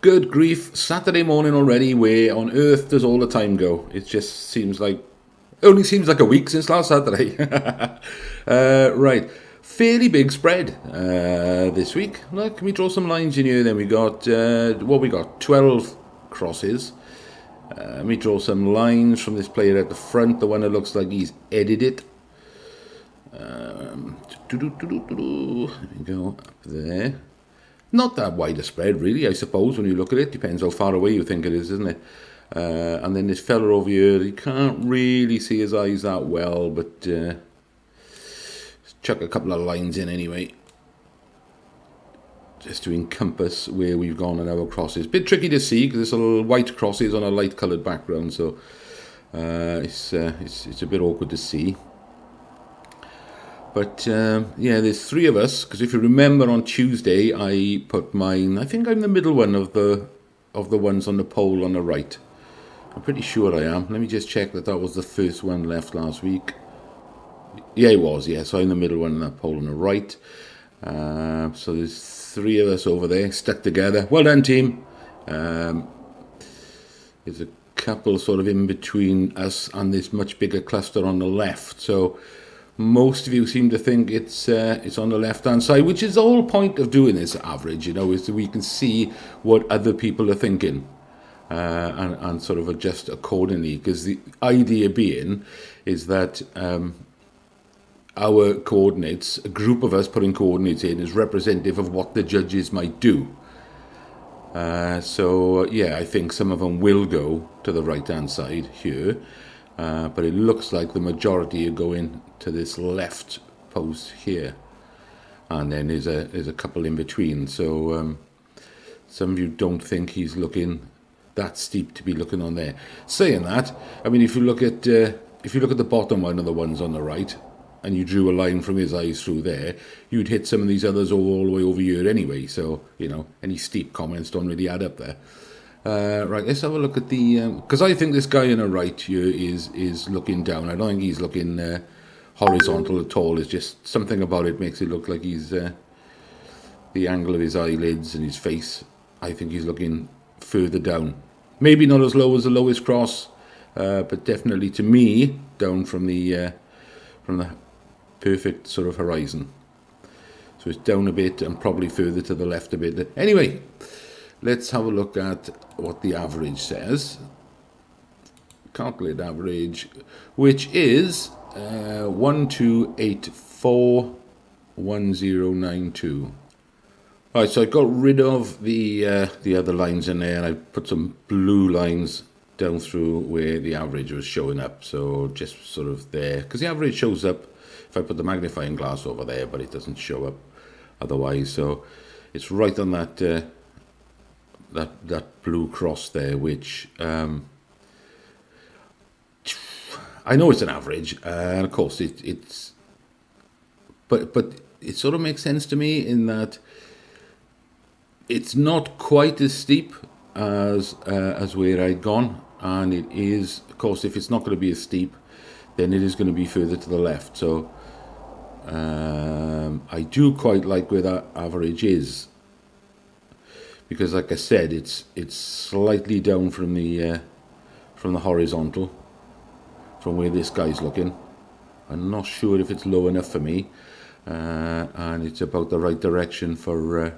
Good grief, Saturday morning already. Where on earth does all the time go? It just seems like, only seems like a week since last Saturday. Right, fairly big spread this week. Look, can we draw some lines in here? Then we got, what we got, 12 crosses. Let me draw some lines from this player at the front, the one that looks like he's edited it. There we go, up there. Not that wide a spread, really, I suppose, when you look at it. Depends how far away you think it is, isn't it? And then this fella over here, you can't really see his eyes that well, but let's chuck a couple of lines in anyway, just to encompass where we've gone on our crosses. Bit tricky to see because there's little white crosses on a light coloured background, so it's a bit awkward to see. But yeah, there's three of us, because if you remember on Tuesday I put mine, I think I'm the middle one of the ones on the pole on the right. I'm pretty sure I am. Let me just check that was the first one left last week. Yeah, it was, yeah, so I'm the middle one on that pole on the right. So there's three of us over there stuck together. Well done, team. There's a couple sort of in between us and this much bigger cluster on the left, so most of you seem to think it's on the left-hand side, which is the whole point of doing this average, you know, is that we can see what other people are thinking and sort of adjust accordingly. Because the idea being is that our coordinates, a group of us putting coordinates in, is representative of what the judges might do. So yeah, I think some of them will go to the right-hand side here. But it looks like the majority are going to this left post here, and then there's a couple in between. So some of you don't think he's looking that steep to be looking on there. Saying that, I mean, if you look at the bottom one of the ones on the right, and you drew a line from his eyes through there, you'd hit some of these others all the way over here anyway. So you know, any steep comments don't really add up there. Right, let's have a look at the, because I think this guy on the right here is looking down. I don't think he's looking horizontal at all. It's just something about it makes it look like he's, the angle of his eyelids and his face, I think he's looking further down. Maybe not as low as the lowest cross, but definitely to me, down from the perfect sort of horizon. So it's down a bit and probably further to the left a bit. Anyway, let's have a look at what the average says. Calculate average, which is 12841092. Right, so I got rid of the other lines in there, and I put some blue lines down through where the average was showing up. So just sort of there, because the average shows up if I put the magnifying glass over there, but it doesn't show up otherwise. So it's right on that. That blue cross there, which I know it's an average, and of course it's, but it sort of makes sense to me in that it's not quite as steep as where I'd gone, and it is, of course, if it's not going to be as steep, then it is going to be further to the left. So I do quite like where that average is, because like I said, it's slightly down from the horizontal, from where this guy's looking. I'm not sure if it's low enough for me, and it's about the right direction for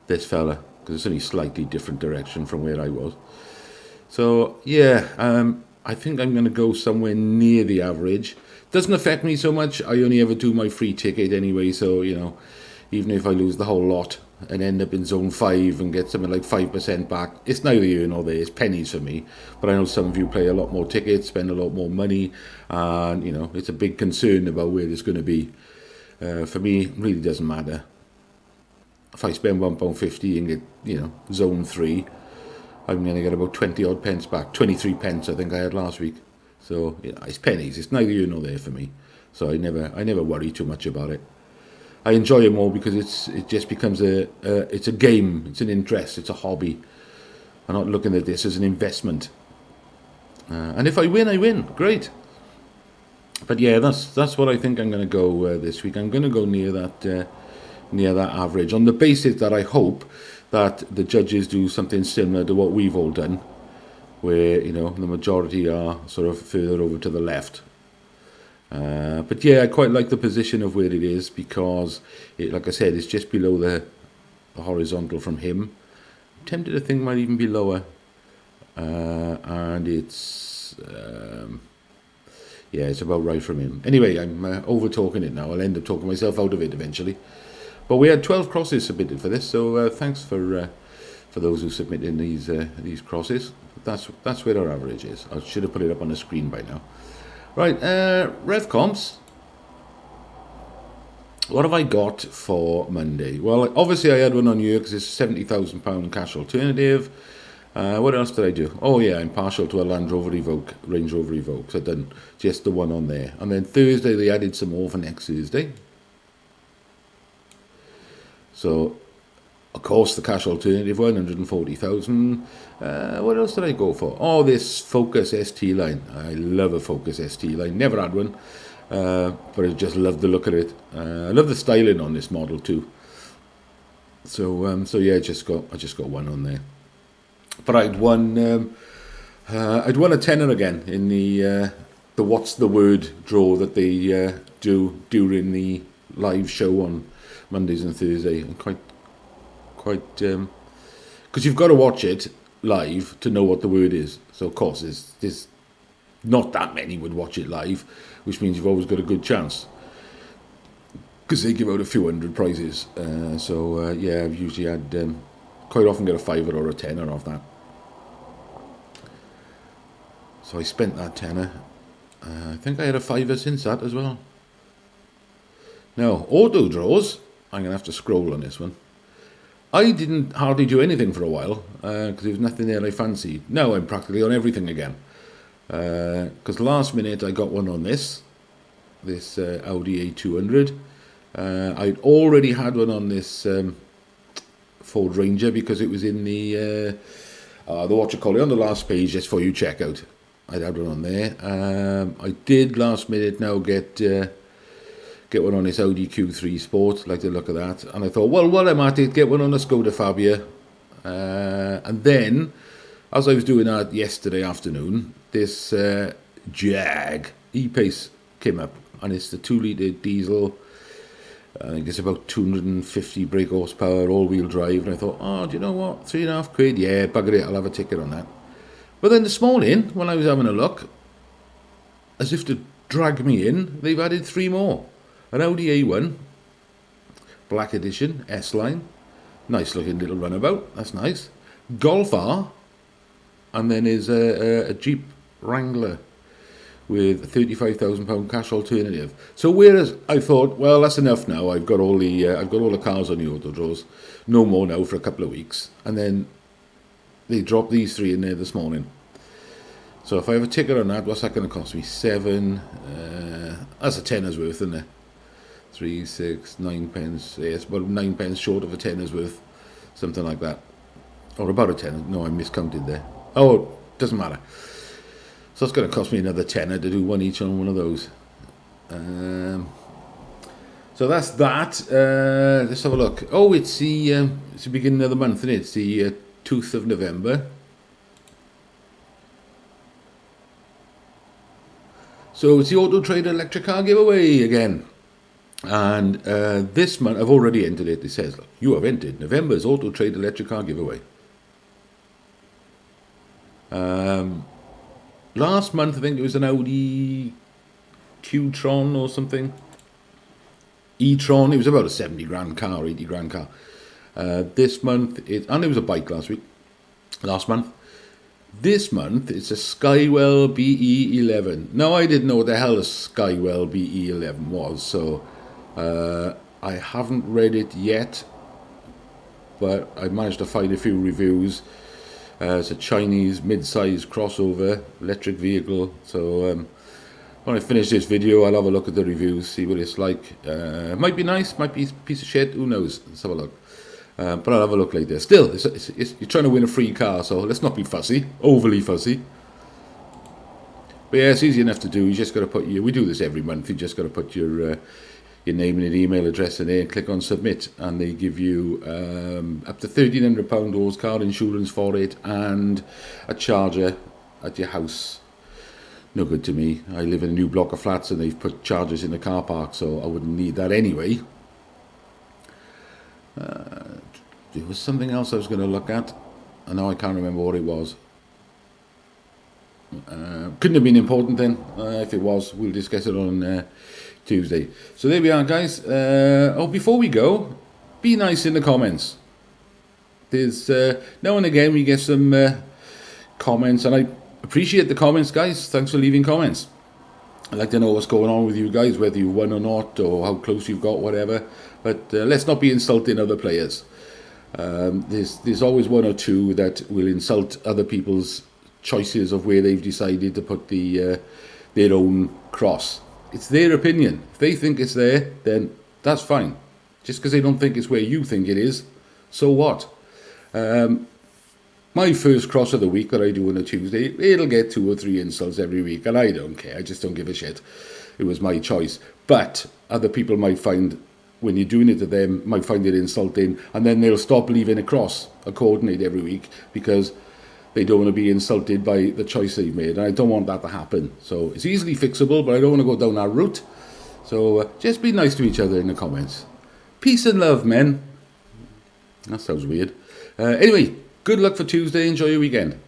this fella, because it's only slightly different direction from where I was. So yeah, I think I'm going to go somewhere near the average. Doesn't affect me so much. I only ever do my free ticket anyway, so you know, even if I lose the whole lot and end up in zone 5 and get something like 5% back, it's neither here nor there. It's pennies for me. But I know some of you play a lot more tickets, spend a lot more money, and you know, it's a big concern about where it's going to be. For me, it really doesn't matter. If I spend £1.50 and get, you know, zone 3, I'm going to get about 20 odd pence back. 23 pence I think I had last week. So you know, it's pennies. It's neither here nor there for me. So I never worry too much about it. I enjoy it more because it just becomes it's a game, it's an interest, it's a hobby. I'm not looking at this as an investment. And if I win, I win. Great. But yeah, that's what I think I'm going to go this week. I'm going to go near that average, on the basis that I hope that the judges do something similar to what we've all done, where, you know, the majority are sort of further over to the left. But yeah, I quite like the position of where it is, because it, like I said, it's just below the horizontal from him. I'm tempted to think it might even be lower. And it's yeah, it's about right from him. Anyway, I'm over talking it now. I'll end up talking myself out of it eventually. But we had 12 crosses submitted for this, so thanks for those who submitted these crosses. That's where our average is. I should have put it up on the screen by now. Right, Revcomps. What have I got for Monday? Well, obviously I had one on you because it's a £70,000 cash alternative. What else did I do? Oh yeah, I'm partial to a Range Rover Evoque. So I've done just the one on there. And then Thursday they added some more for next Thursday. So, of course, the cash alternative, 140,000. What else did I go for? Oh, this Focus ST line. I love a Focus ST line. Never had one, but I just love the look of it. I love the styling on this model too. So yeah, I just got one on there. But I'd won a tenner again in the What's the Word draw that they do during the live show on Mondays and Thursday. And quite because you've got to watch it live to know what the word is. So of course there's not that many would watch it live, which means you've always got a good chance, because they give out a few hundred prizes. Yeah, I've usually had quite often get a fiver or a tenner off that. So I spent that tenner. I think I had a fiver since that as well. Now, auto draws, I'm going to have to scroll on this one. I didn't hardly do anything for a while, because there was nothing there I fancied. Now I'm practically on everything again. Because last minute I got one on this Audi A200. I'd already had one on this Ford Ranger, because it was in the what you call it, on the last page, just for you check out. I'd had one on there. I did last minute now get one on this Audi Q3 Sport, like the look of that. And I thought, well, while I'm at it, get one on a Skoda Fabia. And then, as I was doing that yesterday afternoon, this Jag E-Pace came up. And it's the 2-litre diesel. I think it's about 250 brake horsepower, all-wheel drive. And I thought, oh, do you know what? £3.5? Yeah, bugger it, I'll have a ticket on that. But then this morning, when I was having a look, as if to drag me in, they've added 3 more. An Audi A1, black edition, S-Line. Nice looking little runabout, that's nice. Golf R, and then is a Jeep Wrangler with a £35,000 cash alternative. So whereas I thought, well, that's enough now. I've got all the cars on the auto draws. No more now for a couple of weeks. And then they dropped these 3 in there this morning. So if I have a ticket on that, what's that going to cost me? 7. That's a tenner's worth, isn't it? 3, 6, 9 pence. Yes, about 9 pence short of a tenner's worth, something like that, or about a tenner. No, I miscounted there. Oh, doesn't matter. So it's going to cost me another tenner to do one each on one of those. So that's that. Let's have a look. Oh, it's the beginning of the month, isn't it? It's the 2nd of November. So it's the Autotrader electric car giveaway again. And this month, I've already entered it. It says, look, you have entered November's Autotrader electric car giveaway. Last month, I think it was an Audi Q-tron or something. E-tron, it was about a 70 grand car, 80 grand car. This month, and it was a bike last month. This month, it's a Skywell BE11. Now, I didn't know what the hell a Skywell BE11 was, so I haven't read it yet, but I managed to find a few reviews. It's a Chinese mid-size crossover electric vehicle, so when I finish this video, I'll have a look at the reviews, see what it's like. It might be nice, might be a piece of shit, who knows. Let's have a look. But I'll have a look later. Still, you're trying to win a free car, so let's not be fussy, overly fussy. But yeah, it's easy enough to do. You just got to put we do this every month. You just got to put your your name and your email address in there, and click on submit, and they give you up to £1,300 towards car insurance for it, and a charger at your house. No good to me. I live in a new block of flats and they've put chargers in the car park, so I wouldn't need that anyway. There was something else I was going to look at, and now I can't remember what it was. Couldn't have been important then. If it was, we'll discuss it on Tuesday. So there we are, guys. Before we go, be nice in the comments. There's now and again we get some comments, and I appreciate the comments, guys. Thanks for leaving comments. I'd like to know what's going on with you guys, whether you won or not, or how close you've got, whatever. But let's not be insulting other players. There's always one or two that will insult other people's choices of where they've decided to put their own cross. It's their opinion. If they think it's there, then that's fine. Just because they don't think it's where you think it is, so what? My first cross of the week that I do on a Tuesday, it'll get 2 or 3 insults every week, and I don't care. I just don't give a shit. It was my choice. But other people might find, when you're doing it to them, might find it insulting, and then they'll stop leaving a cross accordingly every week because they don't want to be insulted by the choice they've made, and I don't want that to happen. So it's easily fixable, but I don't want to go down that route. So just be nice to each other in the comments. Peace and love, men. That sounds weird. Anyway, good luck for Tuesday. Enjoy your weekend.